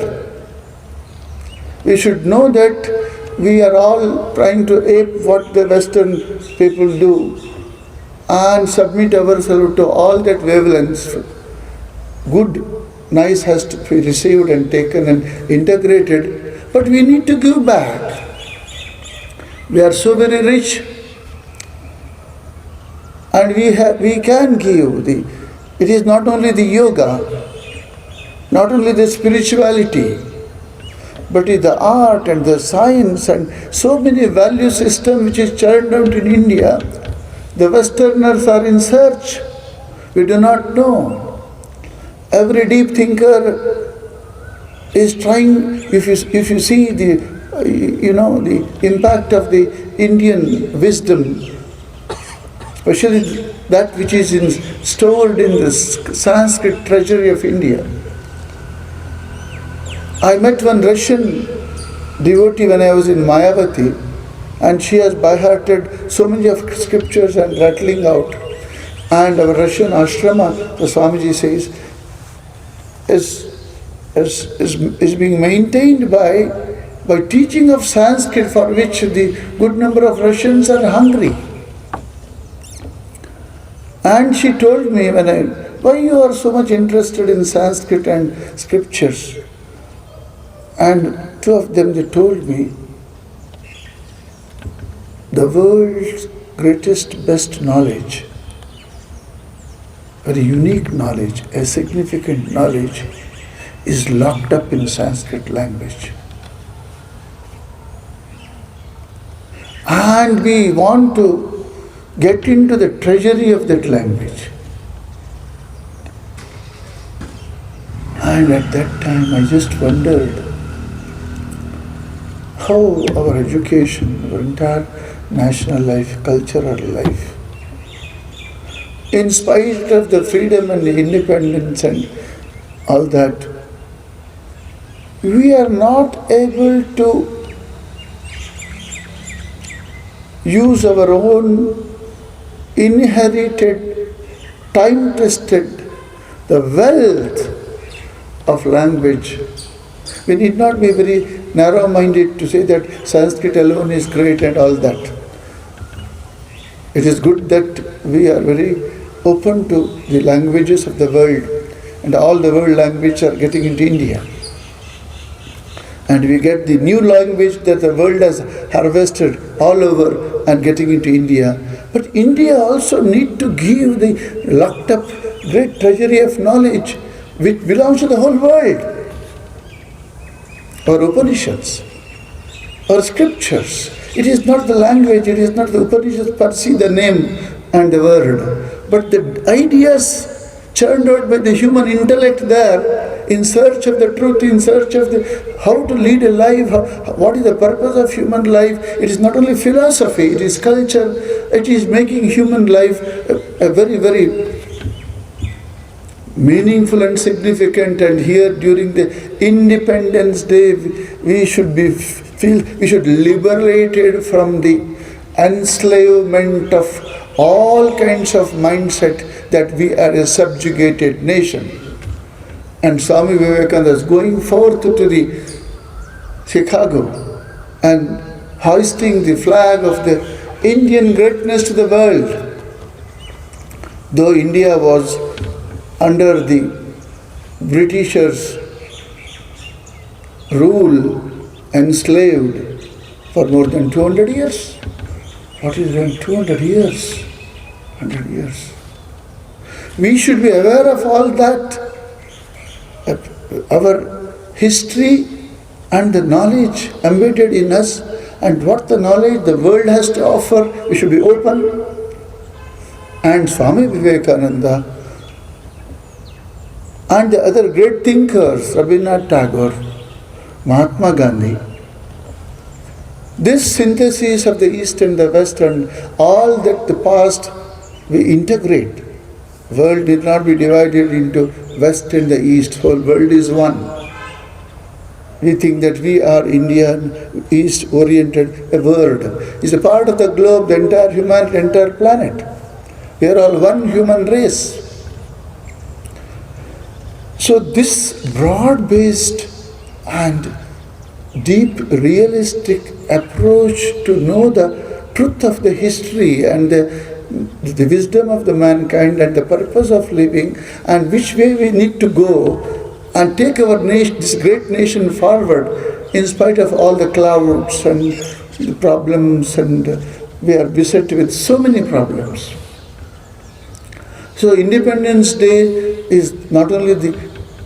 We should know that we are all trying to ape what the Western people do and submit ourselves to all that wavelengths. Good, nice has to be received and taken and integrated, but we need to give back. We are so very rich, and we can give. It is not only the yoga, not only the spirituality, but it's the art and the science and so many value system which is churned out in India. The Westerners are in search. We do not know. Every deep thinker is trying. If you see the impact of the Indian wisdom, especially that which is stored in the Sanskrit treasury of India. I met one Russian devotee when I was in Mayavati, and she has by-hearted so many of scriptures and rattling out. And our Russian ashrama, the Swamiji says, is being maintained by teaching of Sanskrit, for which the good number of Russians are hungry. And she told me why you are so much interested in Sanskrit and scriptures. And two of them, they told me, the world's greatest, best knowledge, very unique knowledge, a significant knowledge, is locked up in Sanskrit language. And we want to get into the treasury of that language. And at that time I just wondered how our education, our entire national life, cultural life, in spite of the freedom and the independence and all that, we are not able to use our own inherited, time-tested, the wealth of language. We need not be very narrow-minded to say that Sanskrit alone is great and all that. It is good that we are very open to the languages of the world, and all the world languages are getting into India. And we get the new language that the world has harvested all over and getting into India. But India also need to give the locked up great treasury of knowledge which belongs to the whole world. Our Upanishads, our scriptures. It is not the language, it is not the Upanishads per se, the name and the word, but the ideas churned out by the human intellect there, in search of the truth, in search of how to lead a life, what is the purpose of human life. It is not only philosophy, it is culture, it is making human life a very, very meaningful and significant. And here during the Independence Day, we should liberated from the enslavement of all kinds of mindset that we are a subjugated nation. And Swami Vivekananda is going forth to the Chicago and hoisting the flag of the Indian greatness to the world. Though India was under the Britishers' rule, enslaved for more than 200 years. What is around 200 years? 100 years. We should be aware of all that. Our history and the knowledge embedded in us, and what the knowledge the world has to offer, we should be open. And Swami Vivekananda and the other great thinkers, Rabindranath Tagore, Mahatma Gandhi, This synthesis of the East and the West and all that the past we integrate. World did not be divided into West and the East. Whole world is one. We think that we are Indian, East-oriented. A world is a part of the globe, the entire humanity, entire planet. We are all one human race. So this broad-based and deep realistic approach to know the truth of the history and the wisdom of the mankind and the purpose of living and which way we need to go and take our nation, this great nation forward in spite of all the clouds and the problems, and we are beset with so many problems. So Independence Day is not only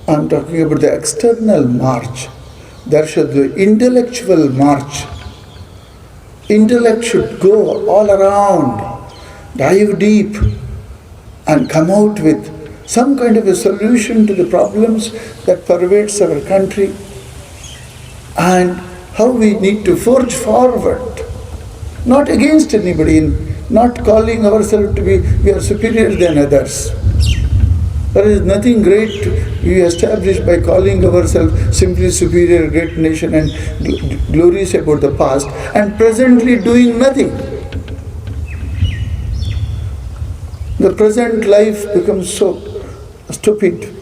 I'm talking about the external march. There should be intellectual march. Intellect should go all around, dive deep, and come out with some kind of a solution to the problems that pervades our country and how we need to forge forward, not against anybody, not calling ourselves to be, we are superior than others. There is nothing great we established by calling ourselves simply superior, great nation and glorious about the past and presently doing nothing. The present life becomes so stupid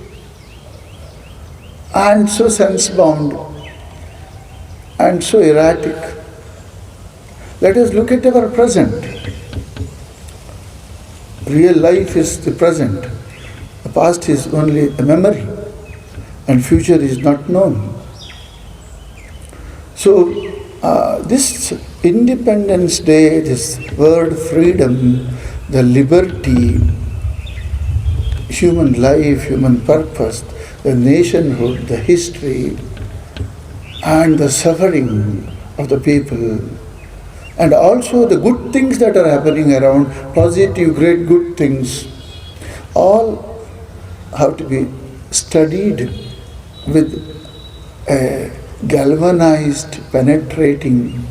and so sense-bound and so erratic. Let us look at our present. Real life is the present. The past is only a memory and future is not known. So this Independence Day, this word freedom, the liberty, human life, human purpose, the nationhood, the history, and the suffering of the people, and also the good things that are happening around, positive, great good things, all have to be studied with a galvanized, penetrating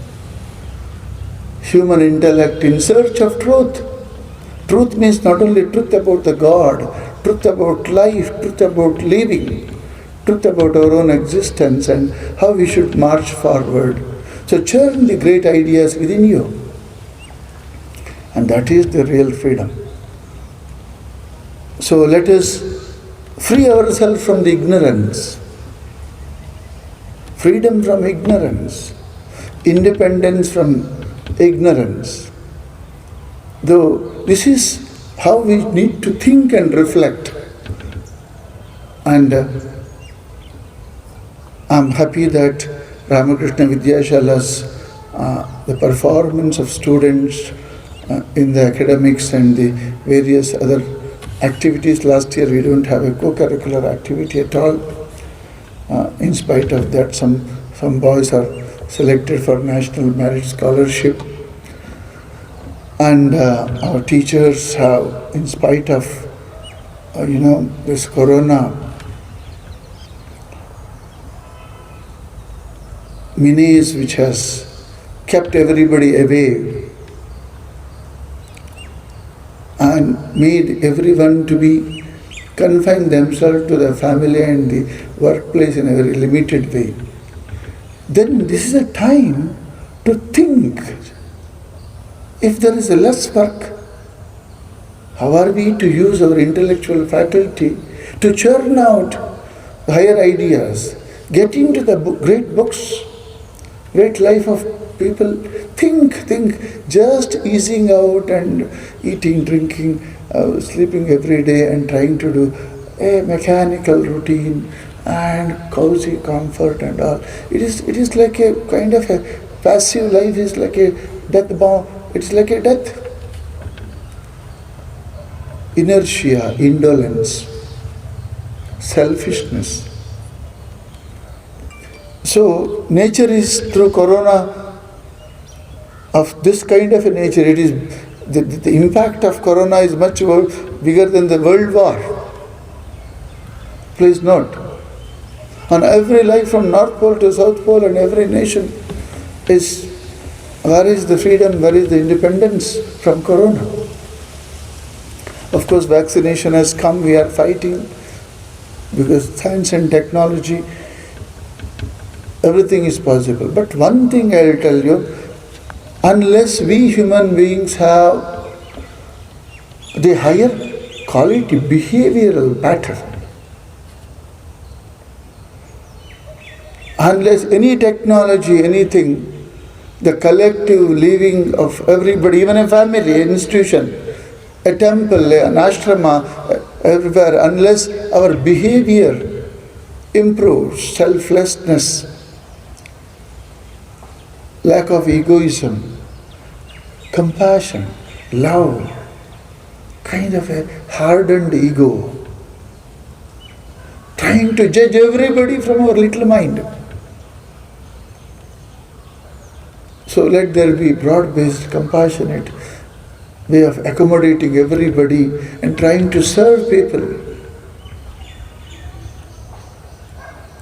human intellect in search of truth. Truth means not only truth about the God, truth about life, truth about living, truth about our own existence and how we should march forward. So churn the great ideas within you. And that is the real freedom. So let us free ourselves from the ignorance. Freedom from ignorance. Independence from ignorance. Though this is how we need to think and reflect. And I'm happy that Ramakrishna Vidyashala's the performance of students in the academics and the various other activities. Last year we don't have a co-curricular activity at all. In spite of that, some boys are selected for National Merit Scholarship. And our teachers have, in spite of, this corona menace which has kept everybody away and made everyone to be confine themselves to the family and the workplace in a very limited way, then this is a time to think. If there is a less work, how are we to use our intellectual faculty to churn out higher ideas, get into the great books, great life of people, think, just easing out and eating, drinking, sleeping every day and trying to do a mechanical routine and cozy comfort and all. It is like a kind of a passive life, is like a death bomb. It's like a death. Inertia, indolence, selfishness. So nature is through corona of this kind of a nature. It is the impact of corona is much bigger than the world war. Please note, on every life from North Pole to South Pole and every nation is Where is the freedom? Where is the independence from corona? Of course, vaccination has come, we are fighting because science and technology, everything is possible. But one thing I will tell you, unless we human beings have the higher quality behavioral pattern, unless any technology, anything, the collective living of everybody, even a family, an institution, a temple, an ashrama, everywhere, unless our behavior improves, selflessness, lack of egoism, compassion, love, kind of a hardened ego, trying to judge everybody from our little mind. So let there be broad-based, compassionate way of accommodating everybody and trying to serve people.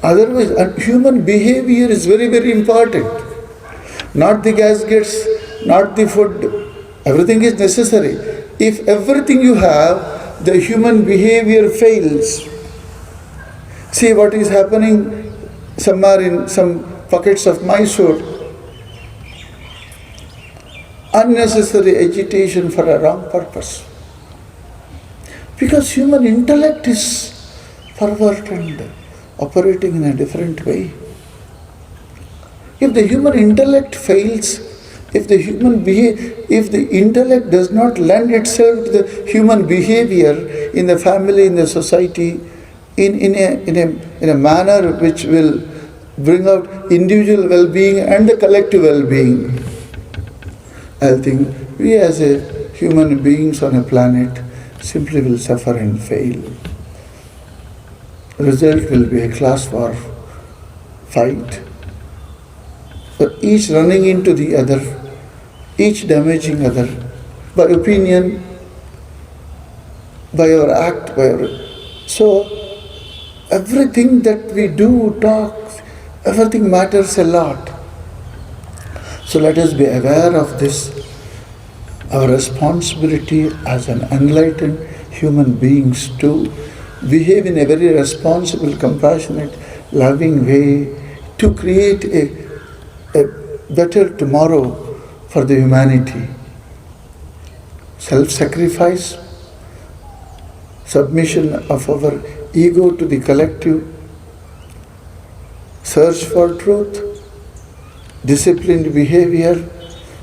Otherwise, human behavior is very, very important. Not the gaskets, not the food, everything is necessary. If everything you have, the human behavior fails. See what is happening somewhere in some pockets of Mysore. Unnecessary agitation for a wrong purpose. Because human intellect is perverted and operating in a different way. If the human intellect fails, if the intellect does not lend itself to the human behavior in the family, in the society, in a manner which will bring out individual well-being and the collective well-being, I think we as a human beings on a planet simply will suffer and fail. Result will be a class war fight. So each running into the other, each damaging other, by opinion, by our act, So everything that we do, talk, everything matters a lot. So let us be aware of this, our responsibility as an enlightened human beings to behave in a very responsible, compassionate, loving way to create a better tomorrow for the humanity. Self-sacrifice, submission of our ego to the collective, search for truth, disciplined behavior,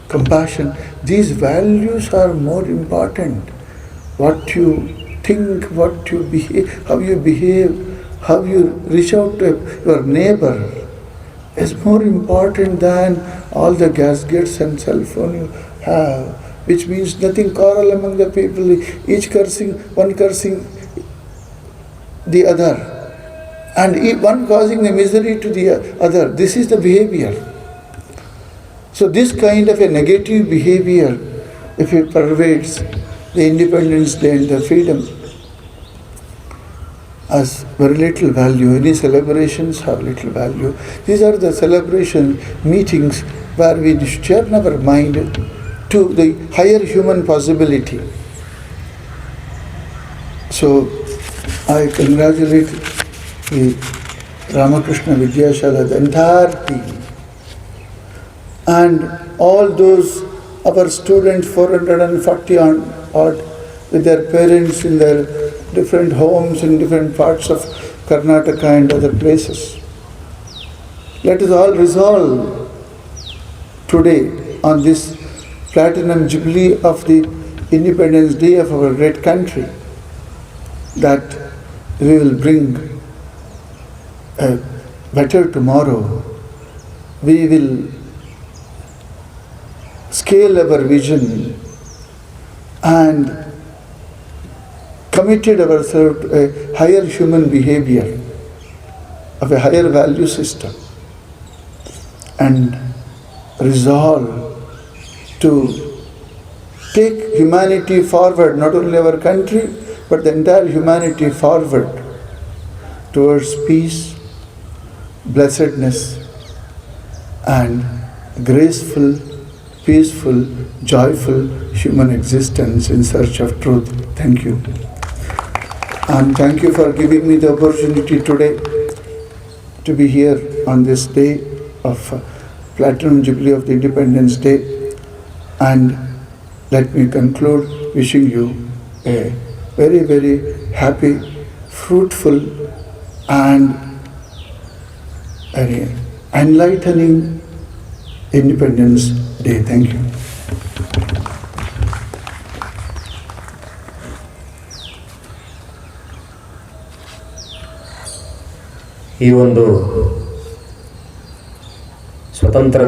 compassion. These values are more important. What you think, what you behave, how you reach out to your neighbor is more important than all the gadgets and cell phone you have, which means nothing quarrel among the people, each cursing, one cursing the other, and one causing the misery to the other. This is the behavior. So this kind of a negative behavior, if it pervades the Independence Day and the freedom, has very little value. Any celebrations have little value. These are the celebration meetings where we turn our mind to the higher human possibility. So I congratulate the Ramakrishna Vidyashala, the entire team, and all those our students, 440 odd, with their parents in their different homes in different parts of Karnataka and other places. Let us all resolve today on this Platinum Jubilee of the Independence Day of our great country that we will bring a better tomorrow. We will scale our vision and committed ourselves to a higher human behavior, of a higher value system, and resolve to take humanity forward, not only our country, but the entire humanity forward towards peace, blessedness, and graceful peaceful, joyful human existence in search of truth. Thank you. And thank you for giving me the opportunity today to be here on this day of Platinum Jubilee of the Independence Day. And let me conclude wishing you a very, very happy, fruitful and very enlightening Independence Day. Thank you. ಈ ಒಂದು ಸ್ವತಂತ್ರ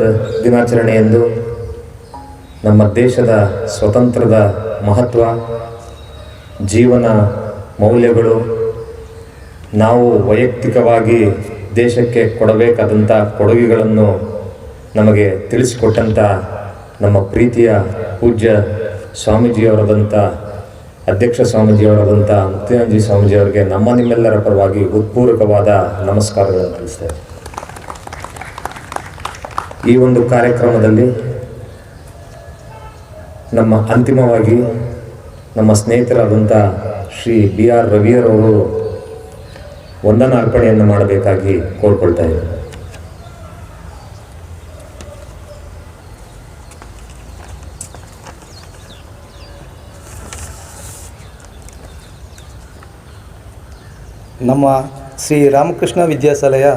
ದಿನಾಚರಣೆಯಂದು ನಮ್ಮ ದೇಶದ ಸ್ವತಂತ್ರದ ಮಹತ್ವ, ಜೀವನ ಮೌಲ್ಯಗಳು, ನಾವು ವೈಯಕ್ತಿಕವಾಗಿ ದೇಶಕ್ಕೆ ಕೊಡಬೇಕಾದಂಥ ಕೊಡುಗೆಗಳನ್ನು ನಮಗೆ ತಿಳಿಸಿಕೊಟ್ಟಂಥ ನಮ್ಮ ಪ್ರೀತಿಯ ಪೂಜ್ಯ ಸ್ವಾಮೀಜಿಯವರಾದಂಥ ಅಧ್ಯಕ್ಷ ಸ್ವಾಮೀಜಿಯವರಾದಂಥ ಮುಕ್ತಾನಂದ ಸ್ವಾಮೀಜಿಯವರಿಗೆ ನಿಮ್ಮೆಲ್ಲರ ಪರವಾಗಿ ಹೃತ್ಪೂರ್ವಕವಾದ ನಮಸ್ಕಾರಗಳನ್ನು ತಿಳಿಸ್ತೇವೆ. ಈ ಒಂದು ಕಾರ್ಯಕ್ರಮದಲ್ಲಿ ನಮ್ಮ ಅಂತಿಮವಾಗಿ ನಮ್ಮ ಸ್ನೇಹಿತರಾದಂಥ ಶ್ರೀ BR ರವಿಯರವರು ವಂದನಾರ್ಪಣೆಯನ್ನು ಮಾಡಬೇಕಾಗಿ ಕೋರ್ಕೊಳ್ತಾ ಇದ್ದಾರೆ. ನಮ್ಮ ಶ್ರೀ ರಾಮಕೃಷ್ಣ ವಿದ್ಯಾಶಾಲೆಯ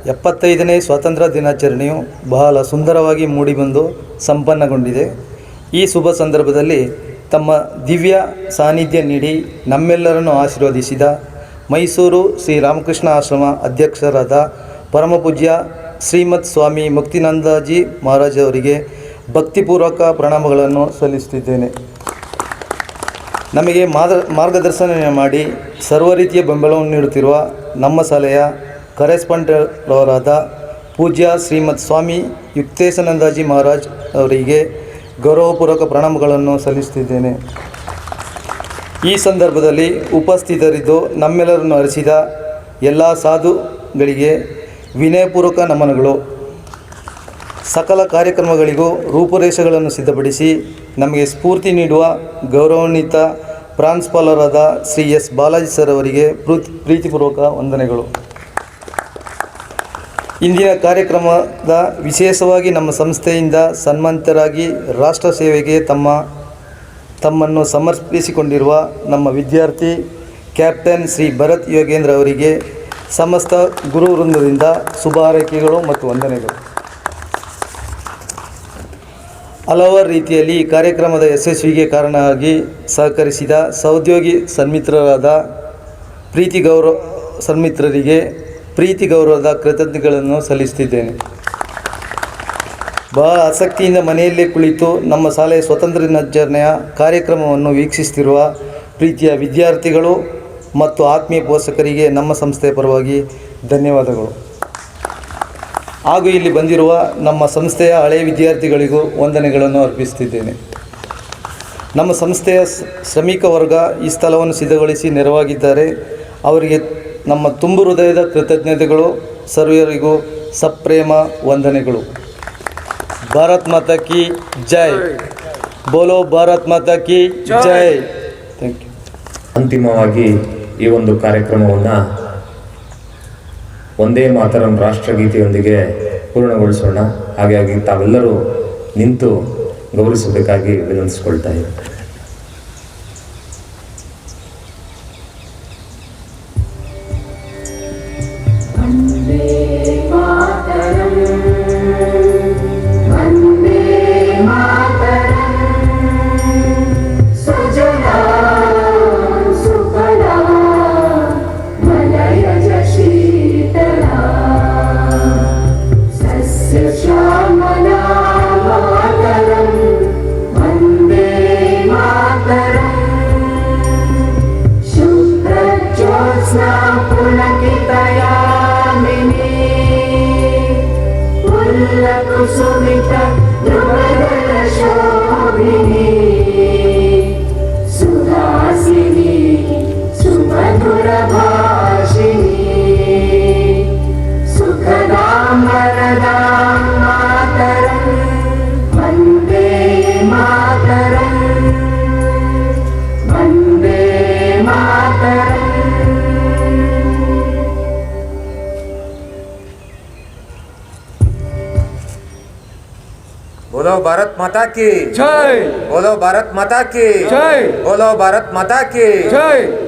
75ನೇ ಸ್ವಾತಂತ್ರ್ಯ ದಿನಾಚರಣೆಯು ಬಹಳ ಸುಂದರವಾಗಿ ಮೂಡಿಬಂದು ಸಂಪನ್ನಗೊಂಡಿದೆ. ಈ ಶುಭ ಸಂದರ್ಭದಲ್ಲಿ ತಮ್ಮ ದಿವ್ಯ ಸಾನ್ನಿಧ್ಯ ನೀಡಿ ನಮ್ಮೆಲ್ಲರನ್ನು ಆಶೀರ್ವದಿಸಿದ ಮೈಸೂರು ಶ್ರೀ ರಾಮಕೃಷ್ಣ ಆಶ್ರಮ ಅಧ್ಯಕ್ಷರಾದ ಪರಮಪೂಜ್ಯ ಶ್ರೀಮತ್ ಸ್ವಾಮಿ ಮುಕ್ತಾನಂದಜಿ ಮಹಾರಾಜ್ ಅವರಿಗೆ ಭಕ್ತಿಪೂರ್ವಕ ಪ್ರಣಾಮಗಳನ್ನು ಸಲ್ಲಿಸುತ್ತಿದ್ದೇನೆ. ನಮಗೆ ಮಾರ್ಗದರ್ಶನ ಮಾಡಿ ಸರ್ವ ರೀತಿಯ ಬೆಂಬಲವನ್ನು ನೀಡುತ್ತಿರುವ ನಮ್ಮ ಶಾಲೆಯ ಕರೆಸ್ಪಾಂಡೆಂಟ್ರವರಾದ ಪೂಜ್ಯ ಶ್ರೀಮತ್ ಸ್ವಾಮಿ ಯುಕ್ತೇಶಾನಂದಜಿ ಮಹಾರಾಜ್ ಅವರಿಗೆ ಗೌರವಪೂರ್ವಕ ಪ್ರಣಾಮಗಳನ್ನು ಸಲ್ಲಿಸುತ್ತಿದ್ದೇನೆ. ಈ ಸಂದರ್ಭದಲ್ಲಿ ಉಪಸ್ಥಿತರಿದ್ದು ನಮ್ಮೆಲ್ಲರನ್ನು ಹರಿಸಿದ ಎಲ್ಲ ಸಾಧುಗಳಿಗೆ ವಿನಯಪೂರ್ವಕ ನಮನಗಳು. ಸಕಲ ಕಾರ್ಯಕ್ರಮಗಳಿಗೂ ರೂಪುರೇಷೆಗಳನ್ನು ಸಿದ್ಧಪಡಿಸಿ ನಮಗೆ ಸ್ಫೂರ್ತಿ ನೀಡುವ ಗೌರವಾನ್ವಿತ ಪ್ರಾಂಶುಪಾಲರಾದ ಶ್ರೀ S. ಬಾಲಾಜಿ ಸರ್ ಅವರಿಗೆ ಪ್ರೀತಿಪೂರ್ವಕ ವಂದನೆಗಳು. ಇಂದಿನ ಕಾರ್ಯಕ್ರಮದ ವಿಶೇಷವಾಗಿ ನಮ್ಮ ಸಂಸ್ಥೆಯಿಂದ ಸನ್ಮಾನಿತರಾಗಿ ರಾಷ್ಟ್ರ ಸೇವೆಗೆ ತಮ್ಮನ್ನು ಸಮರ್ಪಿಸಿಕೊಂಡಿರುವ ನಮ್ಮ ವಿದ್ಯಾರ್ಥಿ ಕ್ಯಾಪ್ಟನ್ ಶ್ರೀ ಭರತ್ ಯೋಗೇಂದ್ರ ಅವರಿಗೆ ಸಮಸ್ತ ಗುರು ವೃಂದದಿಂದ ಶುಭ ಹಾರೈಕೆಗಳು ಮತ್ತು ವಂದನೆಗಳು. ಹಲವಾರು ರೀತಿಯಲ್ಲಿ ಈ ಕಾರ್ಯಕ್ರಮದ ಯಶಸ್ವಿಗೆ ಕಾರಣವಾಗಿ ಸಹಕರಿಸಿದ ಸಹೋದ್ಯೋಗಿ ಸನ್ಮಿತ್ರರಾದ ಪ್ರೀತಿ ಗೌರವದ ಕೃತಜ್ಞತೆಗಳನ್ನು ಸಲ್ಲಿಸುತ್ತಿದ್ದೇನೆ. ಬಹಳ ಆಸಕ್ತಿಯಿಂದ ಮನೆಯಲ್ಲೇ ಕುಳಿತು ನಮ್ಮ ಶಾಲೆಯ ಸ್ವಾತಂತ್ರ್ಯ ದಿನಾಚರಣೆಯ ಕಾರ್ಯಕ್ರಮವನ್ನು ವೀಕ್ಷಿಸುತ್ತಿರುವ ಪ್ರೀತಿಯ ವಿದ್ಯಾರ್ಥಿಗಳು ಮತ್ತು ಆತ್ಮೀಯ ಪೋಷಕರಿಗೆ ನಮ್ಮ ಸಂಸ್ಥೆಯ ಪರವಾಗಿ ಧನ್ಯವಾದಗಳು. ಹಾಗೂ ಇಲ್ಲಿ ಬಂದಿರುವ ನಮ್ಮ ಸಂಸ್ಥೆಯ ಹಳೆಯ ವಿದ್ಯಾರ್ಥಿಗಳಿಗೂ ವಂದನೆಗಳನ್ನು ಅರ್ಪಿಸುತ್ತಿದ್ದೇನೆ. ನಮ್ಮ ಸಂಸ್ಥೆಯ ಶ್ರಮಿಕ ವರ್ಗ ಈ ಸ್ಥಳವನ್ನು ಸಿದ್ಧಗೊಳಿಸಿ ನೆರವಾಗಿದ್ದಾರೆ. ಅವರಿಗೆ ನಮ್ಮ ತುಂಬು ಹೃದಯದ ಕೃತಜ್ಞತೆಗಳು. ಸರ್ವರಿಗೂ ಸಪ್ರೇಮ ವಂದನೆಗಳು. ಭಾರತ್ ಮಾತಾ ಕಿ ಜೈ. ಬೋಲೋ ಭಾರತ್ ಮಾತಾ ಕಿ ಜೈ. Thank you. ಅಂತಿಮವಾಗಿ ಈ ಒಂದು ಕಾರ್ಯಕ್ರಮವನ್ನು ಒಂದೇ ಮಾತರಂ ರಾಷ್ಟ್ರಗೀತೆಯೊಂದಿಗೆ ಪೂರ್ಣಗೊಳಿಸೋಣ. ಹಾಗಾಗಿ ತಾವೆಲ್ಲರೂ ನಿಂತು ಗೌರವಿಸಬೇಕಾಗಿ ವಿನಂತಿಸಿಕೊಳ್ತಾ ಇದ್ದಾರೆ. सुखदां वरदां मातरं वन्दे बोलो भारत माता की जय, बोलो भारत माता की जय, बोलो भारत माता की जय।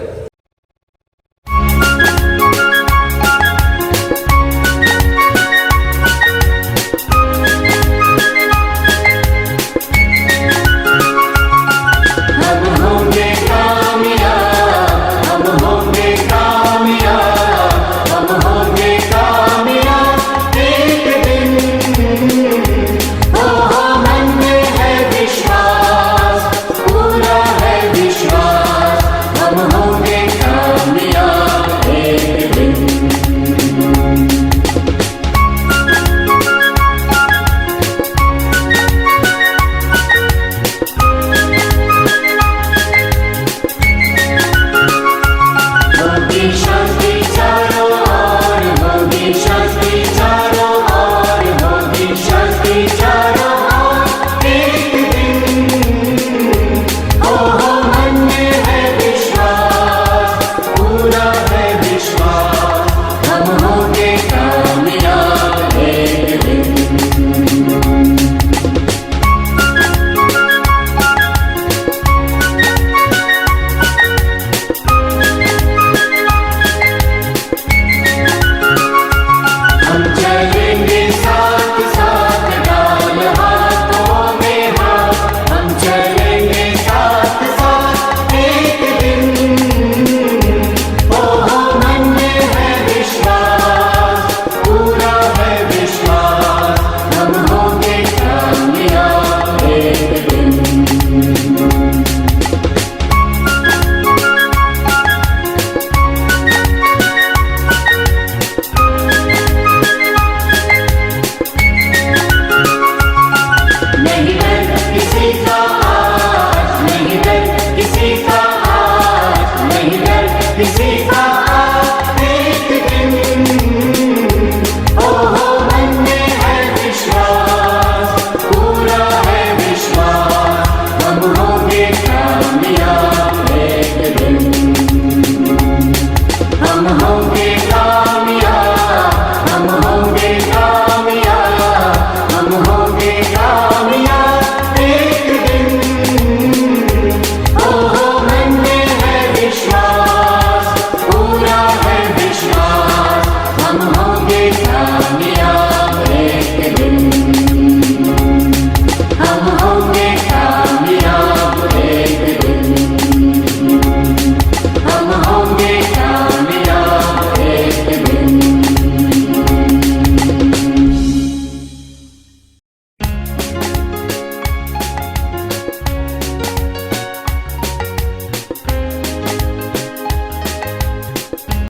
हम